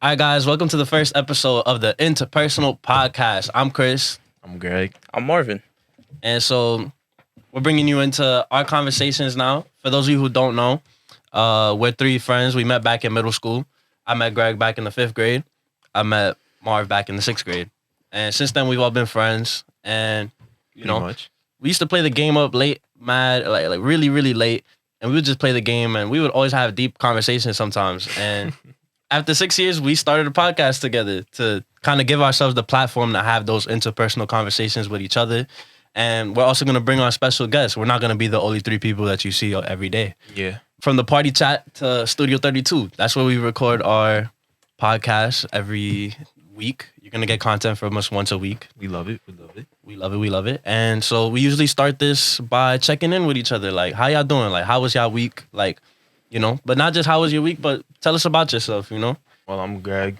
All right, guys, welcome to the first episode of the Interpersonal podcast. I'm Chris, I'm Greg. I'm Marvin. and so we're bringing you into our conversations now. For those of you who don't know, we're three friends. We met back in middle school. I met Greg back in the 5th grade. I met Marv back in the 6th grade. And since then, we've all been friends. And, Pretty much. we used to play the game up late, mad, like really, really late. And we would just play the game, and we would always have deep conversations sometimes. And after 6 years, we started a podcast together to kind of give ourselves the platform to have those interpersonal conversations with each other. And we're also going to bring on special guests. We're not going to be the only three people that you see every day. Yeah. From the party chat to Studio 32, that's where we record our podcast every week. You're going to get content from us once a week. We love it. We love it. We love it. We love it. And so we usually start this by checking in with each other. Like, how y'all doing? Like, how was y'all week? Like, but not just how was your week, but tell us about yourself, Well, I'm Greg.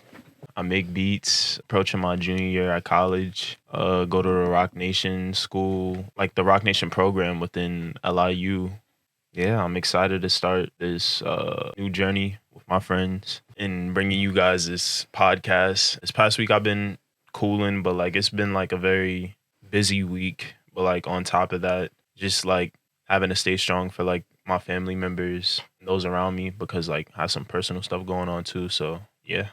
I make beats, approaching my junior year at college, go to the Rock Nation school, like the Rock Nation program within LIU. Yeah, I'm excited to start this new journey with my friends and bringing you guys this podcast. This past week I've been cooling, but like it's been like a very busy week. But like on top of that, just like having to stay strong for like my family members, those around me, because like I have some personal stuff going on too. So yeah.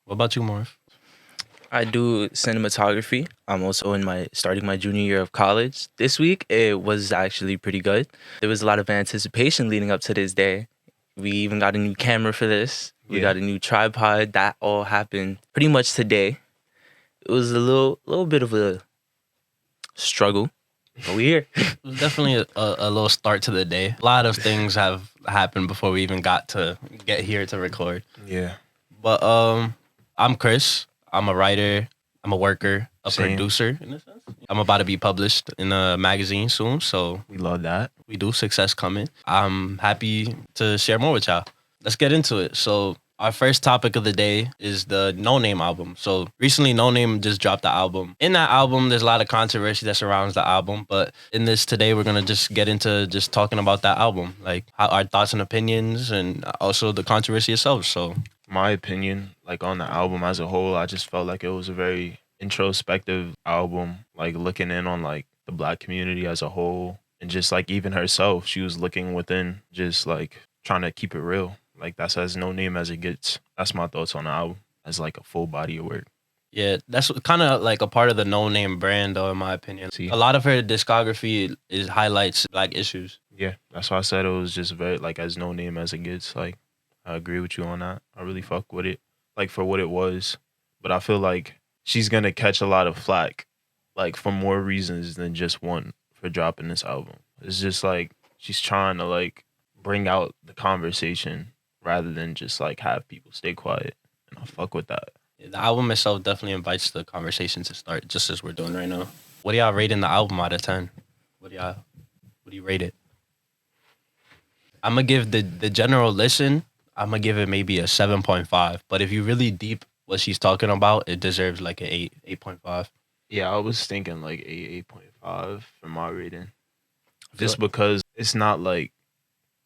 What about you, Marv? I do cinematography. I'm also starting my junior year of college. This week it was actually pretty good. There was a lot of anticipation leading up to this day. We even got a new camera for this. We got a new tripod. That all happened pretty much today. It was a little bit of a struggle, but we here. It was definitely a little start to the day. A lot of things have happened before we even get here to record. Yeah. But I'm Chris. I'm a writer. I'm a worker, a Same. producer in a sense. I'm about to be published in a magazine soon, so We love that. we do. Success coming. I'm happy to share more with y'all. Let's get into it. So our first topic of the day is the Noname album. So recently, Noname just dropped the album. In that album, there's a lot of controversy that surrounds the album. But in this today, we're gonna just get into just talking about that album, like our thoughts and opinions, and also the controversy itself. So My opinion, like on the album as a whole, I just felt like it was a very introspective album, like looking in on like the Black community as a whole, and just like even herself, she was looking within, just like trying to keep it real. Like that's as no name as it gets. That's my thoughts on the album as like a full body of work. yeah, that's kind of like a part of the Noname brand, though, in my opinion. See? A lot of her discography highlights Black issues. Yeah, that's why I said it was just very like as no name as it gets. Like I agree with you on that. I really fuck with it, like for what it was. But I feel like she's gonna catch a lot of flack, like for more reasons than just one for dropping this album. It's just like she's trying to like bring out the conversation rather than just like have people stay quiet. And I fuck with that. The album itself definitely invites the conversation to start, just as we're doing right now. What do y'all rating the album out of 10? What do you rate it? I'm gonna give the general listen. I'm gonna give it maybe a 7.5. But if you really deep what she's talking about, it deserves like an 8, 8.5. Yeah, I was thinking like 8.5 for my rating. feel Just like- because it's not like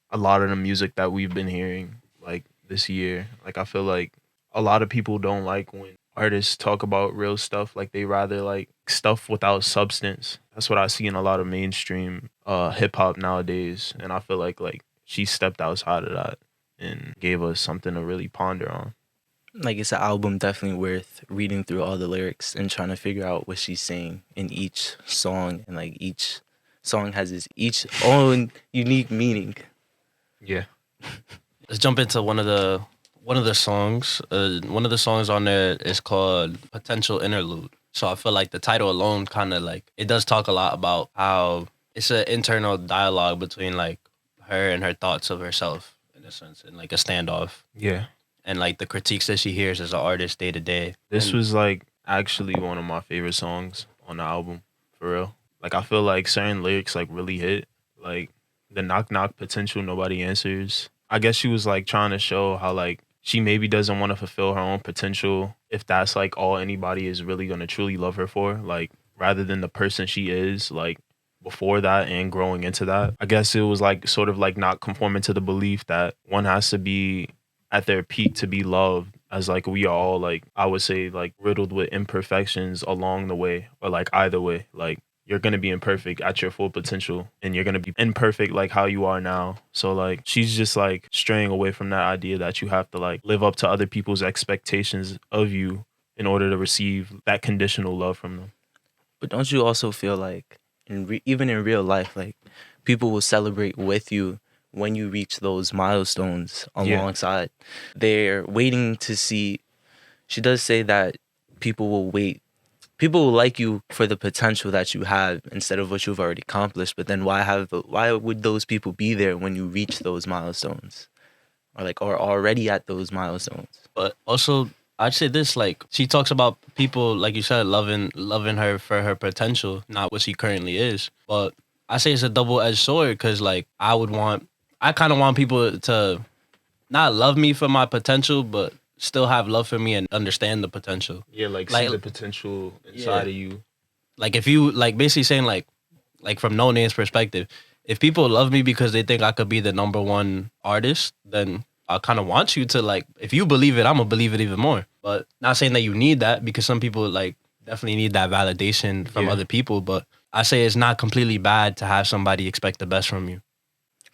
a lot of the music that we've been hearing like this year. Like I feel like a lot of people don't like when artists talk about real stuff. Like they rather like stuff without substance. That's what I see in a lot of mainstream hip hop nowadays. And I feel like she stepped outside of that and gave us something to really ponder on. Like it's an album definitely worth reading through all the lyrics and trying to figure out what she's saying in each song, and like each song has each own unique meaning. Yeah. Let's jump into one of the songs. One of the songs on there is called Potential Interlude. So I feel like the title alone kind of like, it does talk a lot about how it's an internal dialogue between like her and her thoughts of herself, in a sense, and like a standoff, Yeah. and like the critiques that she hears as an artist day to day. This And was like actually one of my favorite songs on the album, for real. Like I feel like certain lyrics like really hit. Like the knock knock potential nobody answers. I guess she was like trying to show how like she maybe doesn't want to fulfill her own potential if that's like all anybody is really gonna truly love her for. Like rather than the person she is, like before that and growing into that. I guess it was like sort of like not conforming to the belief that one has to be at their peak to be loved as like we are all like, I would say, like riddled with imperfections along the way, or like either way. Like you're gonna be imperfect at your full potential, and you're gonna be imperfect like how you are now. So like she's just like straying away from that idea that you have to like live up to other people's expectations of you in order to receive that conditional love from them. But don't you also feel like, even in real life, like people will celebrate with you when you reach those milestones Yeah. alongside? They're waiting to see. She does say that people will wait. People will like you for the potential that you have instead of what you've already accomplished. But then why would those people be there when you reach those milestones, or already at those milestones? But also, I'd say this, like, she talks about people, like you said, loving her for her potential, not what she currently is. But I say it's a double-edged sword because, like, I kind of want people to not love me for my potential, but still have love for me and understand the potential. Yeah, like Like- see the potential inside of you. Like, if you, like, basically saying, like from Noname's perspective, if people love me because they think I could be the number one artist, then I kind of want you to, like, if you believe it, I'm gonna believe it even more. But not saying that you need that, because some people like definitely need that validation from Yeah. other people. But I say it's not completely bad to have somebody expect the best from you.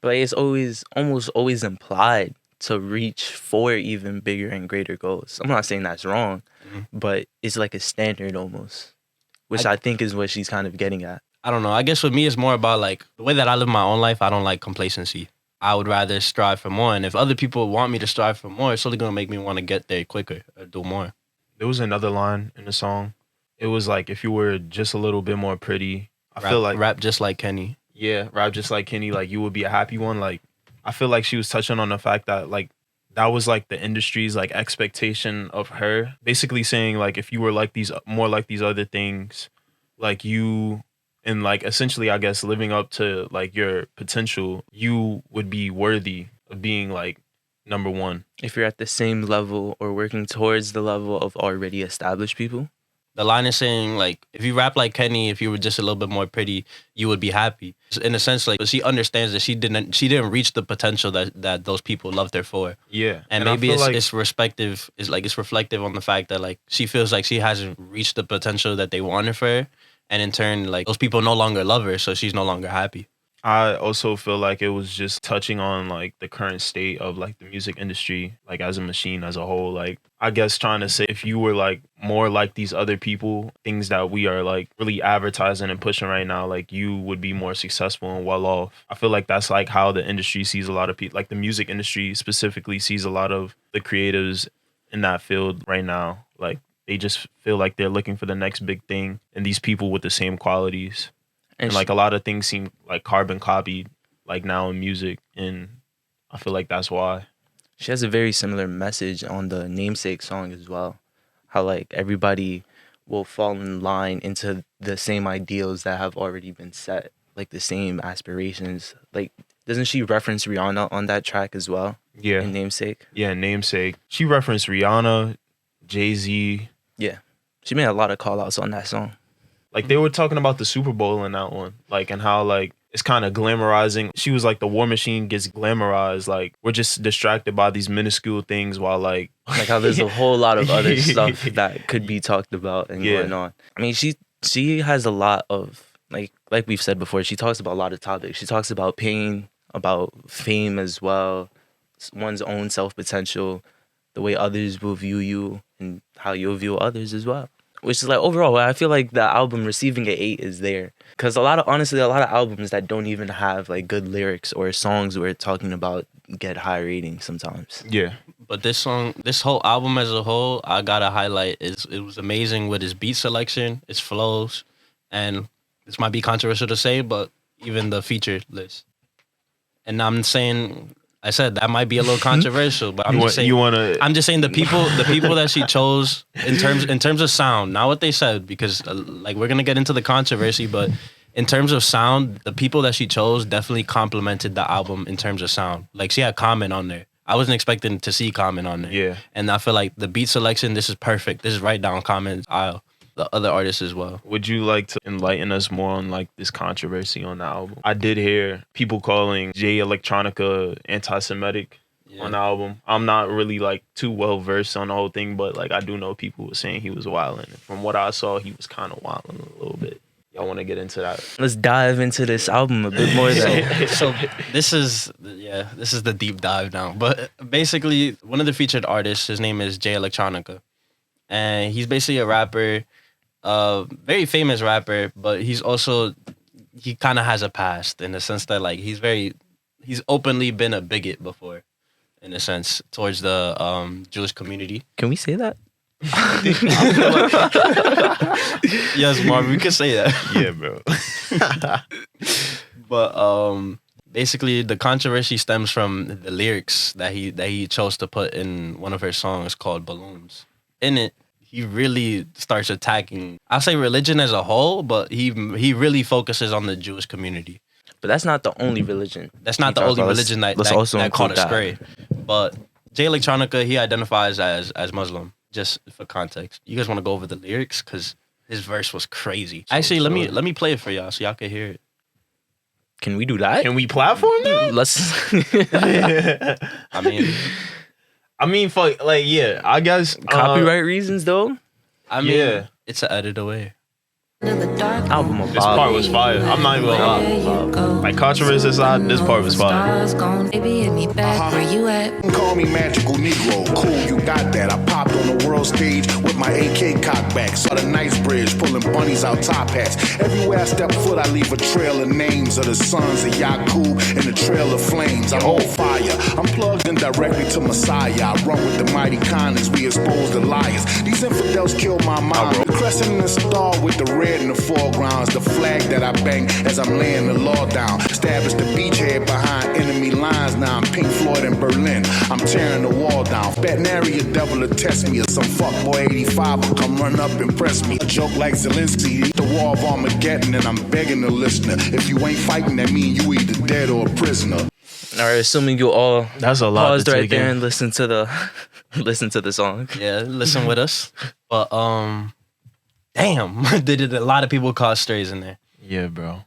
But it's almost always implied to reach for even bigger and greater goals. I'm not saying that's wrong, but it's like a standard almost, which I think is what she's kind of getting at. I don't know. I guess with me, it's more about like the way that I live my own life. I don't like complacency. I would rather strive for more. And if other people want me to strive for more, it's only going to make me want to get there quicker or do more. There was another line in the song. It was like, if you were just a little bit more pretty, I feel like rap just like Kenny. yeah, rap just like Kenny, like you would be a happy one. Like I feel like she was touching on the fact that like that was like the industry's like expectation of her. Basically saying like if you were like these more like these other things, like you and like essentially I guess living up to like your potential, you would be worthy of being like number one. If you're at the same level or working towards the level of already established people. The line is saying, like, if you rap like Kenny, if you were just a little bit more pretty, you would be happy. In a sense, like, she understands that she didn't reach the potential that those people loved her for. Yeah. And maybe it's reflective on the fact that, like, she feels like she hasn't reached the potential that they wanted for her. And in turn, like, those people no longer love her, so she's no longer happy. I also feel like it was just touching on like the current state of like the music industry, like as a machine as a whole. Like I guess trying to say if you were like more like these other people, things that we are like really advertising and pushing right now, like you would be more successful and well off. I feel like that's like how the industry sees a lot of people, like the music industry specifically sees a lot of the creatives in that field right now. Like they just feel like they're looking for the next big thing and these people with the same qualities. And like a lot of things seem like carbon copied like now in music, and I feel like that's why. She has a very similar message on the Namesake song as well. How like everybody will fall in line into the same ideals that have already been set, like the same aspirations. Like doesn't she reference Rihanna on that track as well? Yeah. In Namesake? Yeah, Namesake. She referenced Rihanna, Jay-Z. Yeah. She made a lot of call outs on that song. Like they were talking about the Super Bowl in that one, like and how like it's kind of glamorizing. She was like the war machine gets glamorized. Like we're just distracted by these minuscule things while like how there's a whole lot of other stuff that could be talked about and going on. I mean, she has a lot of like we've said before. She talks about a lot of topics. She talks about pain, about fame as well, one's own self potential, the way others will view you, and how you'll view others as well. Which is like overall, I feel like the album receiving an 8 is there. Because a lot of albums that don't even have like good lyrics or songs we're talking about get high ratings sometimes. Yeah. But this whole album as a whole, I gotta highlight it was amazing with its beat selection, its flows, and this might be controversial to say, but even the feature list. And I'm saying, I said that might be a little controversial, but I'm just saying the people that she chose in terms of sound, not what they said, because like we're gonna get into the controversy, but in terms of sound, the people that she chose definitely complimented the album in terms of sound. Like she had Common on there. I wasn't expecting to see Common on there. Yeah. And I feel like the beat selection, this is perfect. This is right down Common's aisle. The other artists as well. Would you like to enlighten us more on like this controversy on the album? I did hear people calling Jay Electronica anti-Semitic. on the album. I'm not really like too well versed on the whole thing, but like I do know people were saying he was wilding. From what I saw, he was kind of wilding a little bit. Y'all want to get into that? Let's dive into this album a bit more. So this is the deep dive now. But basically, one of the featured artists, his name is Jay Electronica, and he's basically a rapper, very famous rapper. But he kind of has a past in the sense that like he's openly been a bigot before, in a sense, towards the Jewish community. Can we say that? Yes, Marvin, we can say that. Yeah, bro. But basically, the controversy stems from the lyrics that he chose to put in one of her songs called "Balloons." In it, he really starts attacking, I'll say, religion as a whole, but he really focuses on the Jewish community. But that's not the only religion. That's not the only religion that caught us stray. But Jay Electronica, he identifies as Muslim. Just for context, you guys want to go over the lyrics because his verse was crazy. Actually, let me play it for y'all so y'all can hear it. Can we do that? Can we platform that? Let's. I mean, for like, yeah, I guess copyright reasons though. I mean, it's an edit away. Album of this part was fire. I'm not even gonna lie. Like controversy aside, this part was fire. Where you at? Call me Magical Negro. Cool, you got that. I popped on the world stage with my AK cocked back. Saw the nice bridge, pulling bunnies out top hats. Everywhere I step foot, I leave a trail of names of the sons of Yaqub and the trail of flames. I'm on fire. I'm plugged in directly to Messiah. I run with the mighty Khan as we expose the liars. These infidels kill my mind. The crescent and the star with the red in the foreground is the flag that I bang as I'm laying the law down. Established the beachhead behind enemy lines. Now I'm Pink Floyd in Berlin. I'm tearing the wall down. Veterinary devil will test me, or some fuckboy 85 will come run up and press me. A joke like Zelensky, the war of Armageddon, and I'm begging the listener. If you ain't fighting, that mean you either dead or a prisoner. All right, assuming you all that's a lot paused right there and listen to the song. Yeah, listen with us. But damn, did a lot of people cause strays in there. Yeah, bro.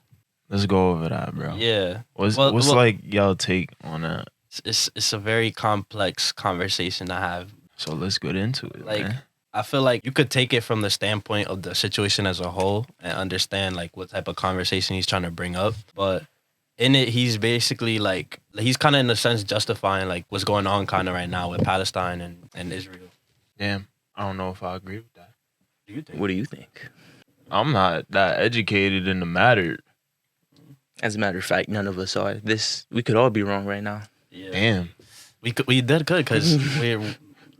Let's go over that, bro. Yeah. What's like y'all take on that? It's a very complex conversation to have. So let's get into it. Like, man. I feel like you could take it from the standpoint of the situation as a whole and understand like what type of conversation he's trying to bring up. But in it, he's basically like, he's kind of in a sense justifying like what's going on kind of right now with Palestine and Israel. Damn, I don't know if I agree with that. What do you think? I'm not that educated in the matter. As a matter of fact, none of us are. We could all be wrong right now. Yeah. Damn. We did good because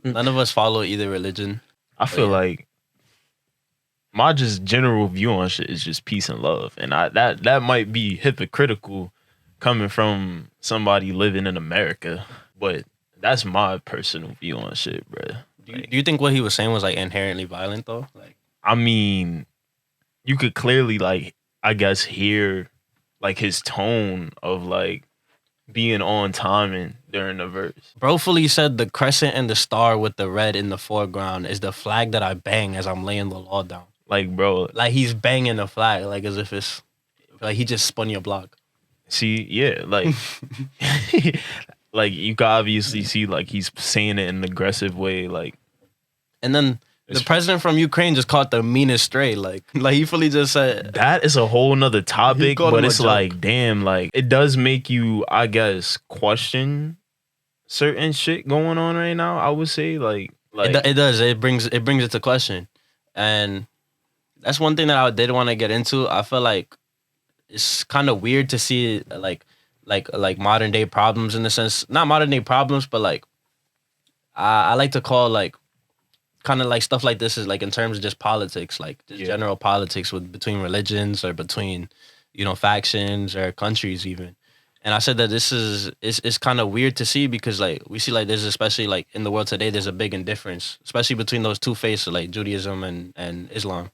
none of us follow either religion. I feel like my just general view on shit is just peace and love. And that might be hypocritical coming from somebody living in America. But that's my personal view on shit, bro. Do you think what he was saying was like inherently violent though? Like, I mean, you could clearly like, I guess, hear like his tone of like being on timing during the verse. Bro fully said the crescent and the star with the red in the foreground is the flag that I bang as I'm laying the law down. Like, bro, like he's banging the flag like as if it's like he just spun your block. See, yeah, like like you can obviously see like he's saying it in an aggressive way, like. And then the president from Ukraine just caught the meanest stray. Like he fully just said that is a whole nother topic, but it's like, damn, like it does make you, I guess, question certain shit going on right now. I would say, like it does. It brings it to question, and that's one thing that I did want to get into. I feel like it's kind of weird to see like modern day problems in the sense, not modern day problems, but like I like to call like kind of like stuff like this is like in terms of just politics, like just general politics between religions or between, factions or countries even. And I said that it's kind of weird to see because like we see like there's, especially like in the world today, there's a big indifference, especially between those two faiths, like Judaism and Islam.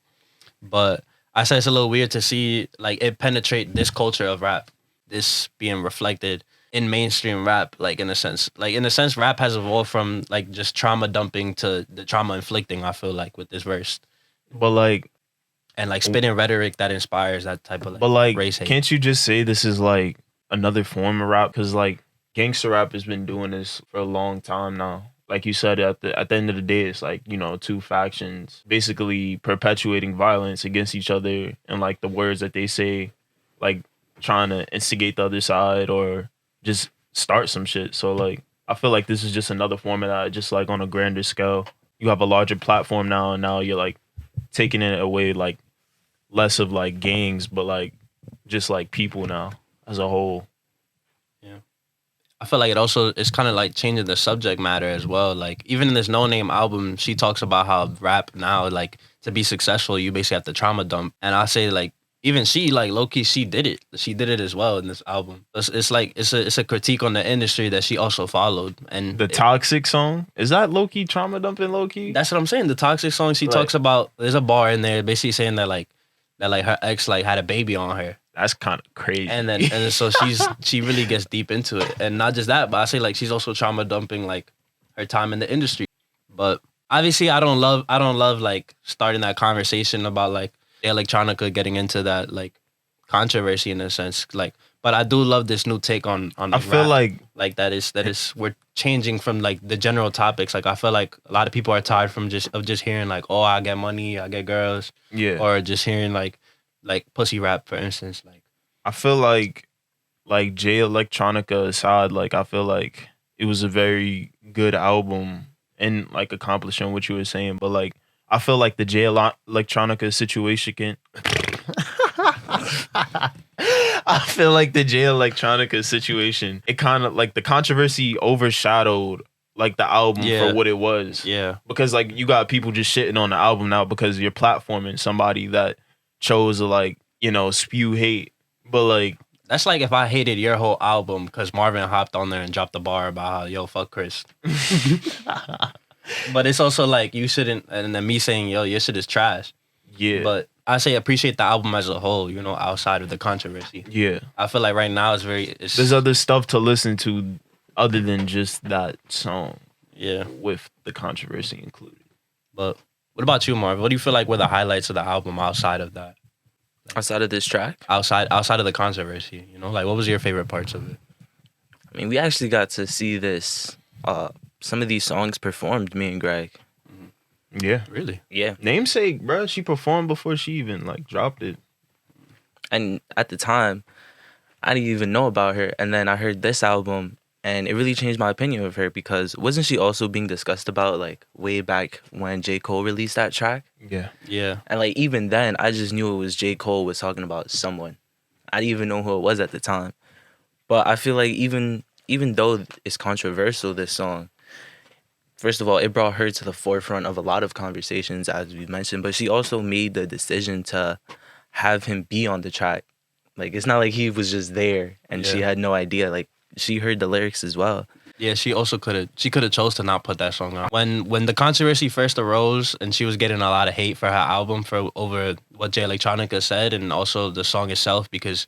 But I said it's a little weird to see like it penetrate this culture of rap, this being reflected in mainstream rap, like in a sense, rap has evolved from like just trauma dumping to the trauma inflicting. I feel like with this verse, but like, and like spitting rhetoric that inspires that type of like, but like race hate. Can't you just say this is like another form of rap? Because like, gangster rap has been doing this for a long time now. Like you said, at the end of the day, it's like, two factions basically perpetuating violence against each other, and like the words that they say, like trying to instigate the other side or just start some shit. So like I feel like this is just another form of that, just like on a grander scale. You have a larger platform now, and now you're like taking it away, like less of like gangs, but like just like people now as a whole. Yeah. I feel like it's kind of like changing the subject matter as well. Like even in this Noname album, she talks about how rap now, like to be successful, you basically have to trauma dump. And I say like even she, like low key, she did it. She did it as well in this album. It's like it's a critique on the industry that she also followed. And The Toxic song, is that low key trauma dumping low key? that's what I'm saying. The Toxic song, she talks about. There's a bar in there basically saying that her ex like had a baby on her. That's kind of crazy. And so she really gets deep into it. And not just that, but I say like she's also trauma dumping like her time in the industry. But obviously I don't love like starting that conversation about like Jay Electronica getting into that like controversy in a sense. Like, but I do love this new take on I feel rap. like that is we're changing from like the general topics. Like I feel like a lot of people are tired from just hearing like, oh, I get money, I get girls. Yeah. Or just hearing like pussy rap, for instance. Like I feel like Jay Electronica aside, like I feel like it was a very good album and like accomplishing what you were saying. But like I feel like the Jay Electronica situation can I feel like the Jay Electronica situation, it kind of like the controversy overshadowed like the album for what it was. Yeah. Because like you got people just shitting on the album now because you're platforming somebody that chose to like, spew hate. But like that's like if I hated your whole album because Marvin hopped on there and dropped the bar about how, yo, fuck Chris. But it's also like you shouldn't, and then me saying, yo, your shit is trash. Yeah. But I say appreciate the album as a whole, outside of the controversy. Yeah. I feel like right now there's other stuff to listen to other than just that song. Yeah. With the controversy included. But what about you, Marv? What do you feel like were the highlights of the album outside of that? Outside of this track? Outside of the controversy, like what was your favorite parts of it? I mean, we actually got to see this, some of these songs performed, me and Greg. Yeah. Really? Yeah. Namesake, bro, she performed before she even like dropped it. And at the time, I didn't even know about her. And then I heard this album, and it really changed my opinion of her because wasn't she also being discussed about like way back when J. Cole released that track? Yeah. Yeah. And like even then, I just knew it was J. Cole was talking about someone. I didn't even know who it was at the time. But I feel like even though it's controversial, this song, first of all, it brought her to the forefront of a lot of conversations, as we mentioned, but she also made the decision to have him be on the track. Like, it's not like he was just there and she had no idea. Like, she heard the lyrics as well. Yeah, she also could have chose to not put that song on. When the controversy first arose and she was getting a lot of hate for her album for over what Jay Electronica said and also the song itself because,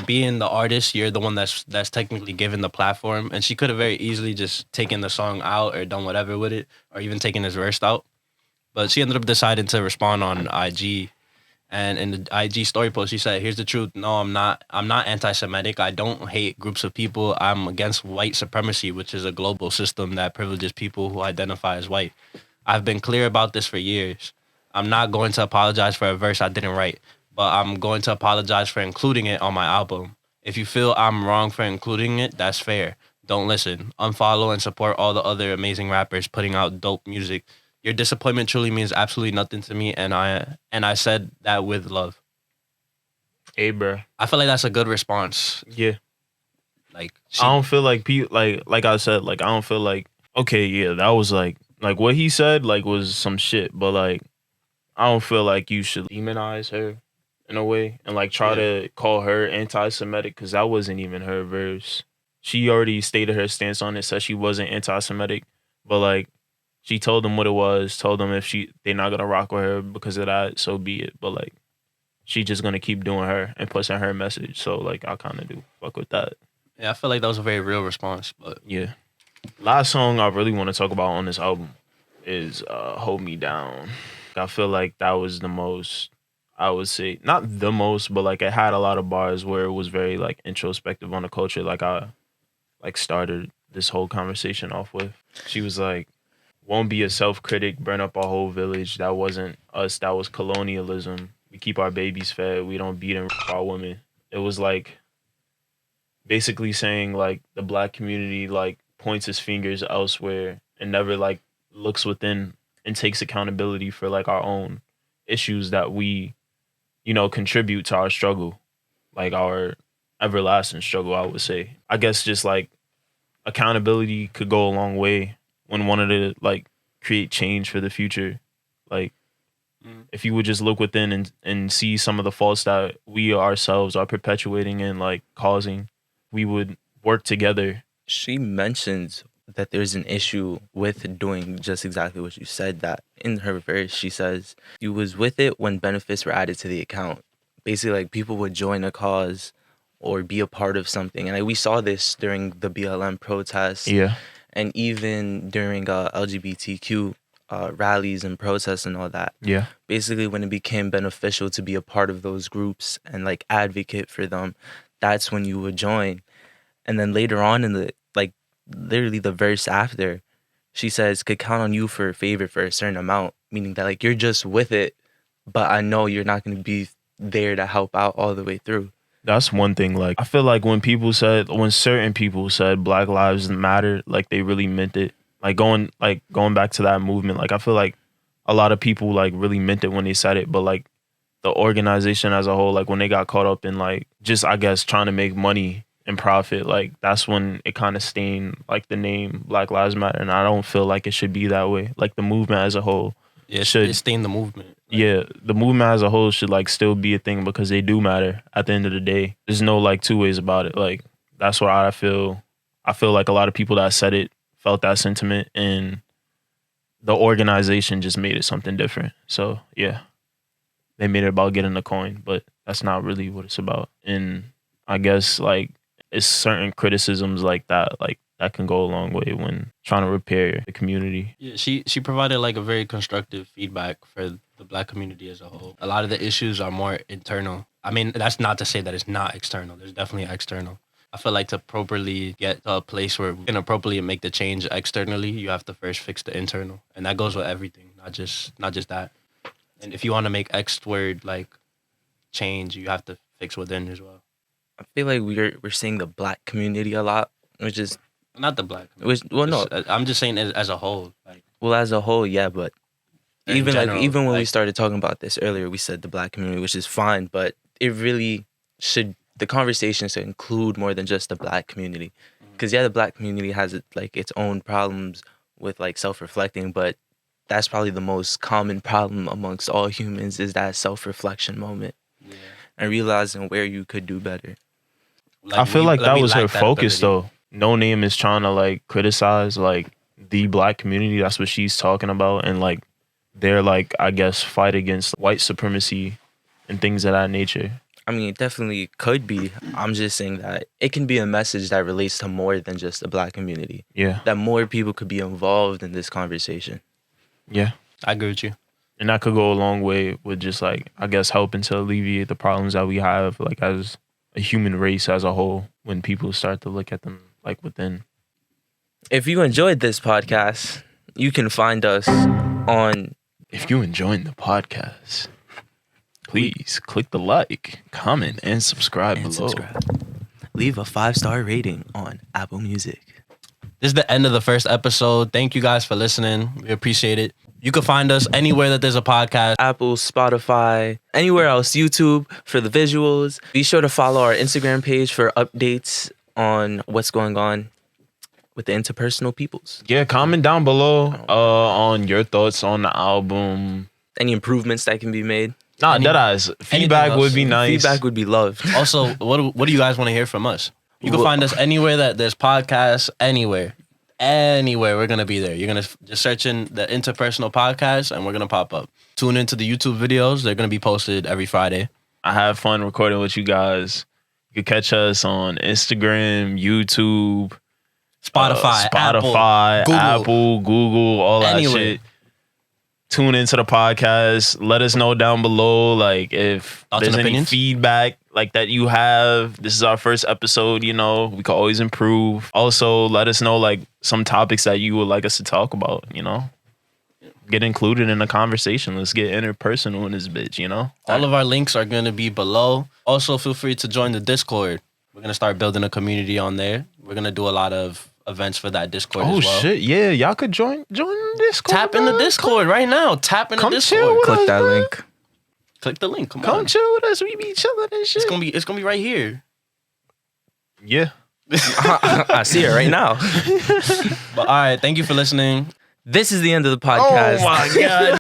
being the artist, you're the one that's technically given the platform and she could have very easily just taken the song out or done whatever with it or even taken his verse out. But she ended up deciding to respond on IG. And in the IG story post, she said, "Here's the truth. No, I'm not anti-Semitic. I don't hate groups of people. I'm against white supremacy, which is a global system that privileges people who identify as white. I've been clear about this for years. I'm not going to apologize for a verse I didn't write, but I'm going to apologize for including it on my album. If you feel I'm wrong for including it, that's fair. Don't listen. Unfollow and support all the other amazing rappers putting out dope music. Your disappointment truly means absolutely nothing to me, and I said that with love." Hey, bro. I feel like that's a good response. Yeah. Like I don't feel like people like I said, like I don't feel like okay, yeah, that was like what he said like was some shit, but like I don't feel like you should demonize her in a way and like try to call her anti-Semitic because that wasn't even her verse. She already stated her stance on it, said she wasn't anti-Semitic, but like she told them what it was, told them if they're not gonna rock with her because of that, so be it. But like she just gonna keep doing her and pushing her message. So like I kinda do fuck with that. Yeah, I feel like that was a very real response. But yeah. Last song I really want to talk about on this album is Hold Me Down. I feel like that was the most, I would say, not the most, but like it had a lot of bars where it was very like introspective on the culture. Like like started this whole conversation off with. She was like, won't be a self-critic, burn up our whole village. That wasn't us. That was colonialism. We keep our babies fed. We don't beat and rape our women. It was like basically saying like the black community like points its fingers elsewhere and never like looks within and takes accountability for like our own issues that we, you know, contribute to our struggle, like our everlasting struggle, I would say. I guess just like accountability could go a long way when wanted to like create change for the future. Like if you would just look within and see some of the faults that we ourselves are perpetuating and like causing, we would work together. She mentioned that there's an issue with doing just exactly what you said, that in her verse, she says, you was with it when benefits were added to the account. Basically, like, people would join a cause or be a part of something. And like, we saw this during the BLM protests. Yeah. And even during LGBTQ rallies and protests and all that. Yeah. Basically, when it became beneficial to be a part of those groups and like advocate for them, that's when you would join. And then later on in the, like, literally the verse after, she says, could count on you for a favor for a certain amount, meaning that like you're just with it, but I know you're not going to be there to help out all the way through. That's one thing. Like, I feel like when certain people said Black Lives Matter, like they really meant it. Like going back to that movement, like I feel like a lot of people like really meant it when they said it, but like the organization as a whole, like when they got caught up in like just, I guess, trying to make money and profit, like that's when it kind of stained like the name Black Lives Matter. And I don't feel like it should be that way. Like the movement as a whole, it stained the movement. Like, yeah, the movement as a whole should like still be a thing because they do matter at the end of the day. There's no like two ways about it. Like that's what I feel. I feel like a lot of people that said it felt that sentiment, and the organization just made it something different. So yeah, they made it about getting the coin, but that's not really what it's about. And I guess like it's certain criticisms like that can go a long way when trying to repair the community. Yeah, she provided like a very constructive feedback for the Black community as a whole. A lot of the issues are more internal. I mean, that's not to say that it's not external. There's definitely external. I feel like to properly get to a place where we can appropriately make the change externally, you have to first fix the internal. And that goes with everything, not just that. And if you want to make extward like change, you have to fix within as well. I feel like we're seeing the Black community a lot, which is not the Black community. I'm just saying as a whole. Like, well, as a whole, yeah, but even general, when we started talking about this earlier, we said the Black community, which is fine, but it really the conversation should include more than just the Black community. Because yeah, the Black community has like its own problems with like self-reflecting, but that's probably the most common problem amongst all humans, is that self-reflection moment. Yeah. And realizing where you could do better. Like, I feel like that was her focus though. Noname is trying to like criticize like the Black community. That's what she's talking about. And like they're like, I guess, fight against white supremacy and things of that nature. I mean, it definitely could be. I'm just saying that it can be a message that relates to more than just the Black community. Yeah. That more people could be involved in this conversation. Yeah. I agree with you. And that could go a long way with just like, I guess, helping to alleviate the problems that we have like as a human race as a whole when people start to look at them like within. If you enjoyed this podcast, you can find us on... If you enjoyed the podcast, please click the like, comment, and subscribe below. Leave a 5-star rating on Apple Music. This is the end of the first episode. Thank you guys for listening. We appreciate it. You can find us anywhere that there's a podcast. Apple, Spotify, anywhere else, YouTube for the visuals. Be sure to follow our Instagram page for updates on what's going on with the interpersonal peoples. Yeah, comment down below on your thoughts on the album. Any improvements that can be made. Nah, deadass. Feedback would be nice. Feedback would be loved. Also, what do you guys want to hear from us? You can find us anywhere that there's podcasts, anywhere we're going to be there. You're going to just search in the Interpersonal podcast and we're going to pop up. Tune into the YouTube videos. They're going to be posted every Friday. I have fun recording with you guys. You can catch us on Instagram, YouTube, Spotify, Apple, Google, all that shit. tune into the podcast. Let us know down below, like, if Thoughts there's and any opinions? feedback like that you have. This is our first episode, we can always improve. Also, let us know like some topics that you would like us to talk about, Get included in the conversation. Let's get interpersonal in this bitch, All of our links are going to be below. Also, feel free to join the Discord. We're going to start building a community on there. We're going to do a lot of events for that Discord Oh as well. shit, yeah, y'all could join the Discord. Tap in the Discord right now. Tap in the Come Discord. chill with Click us, that man. link. Click the link. Come Come on. chill with us. We be chilling and shit. It's gonna be right here. Yeah. I see it right now. But all right, thank you for listening. This is the end of the podcast. Oh my god.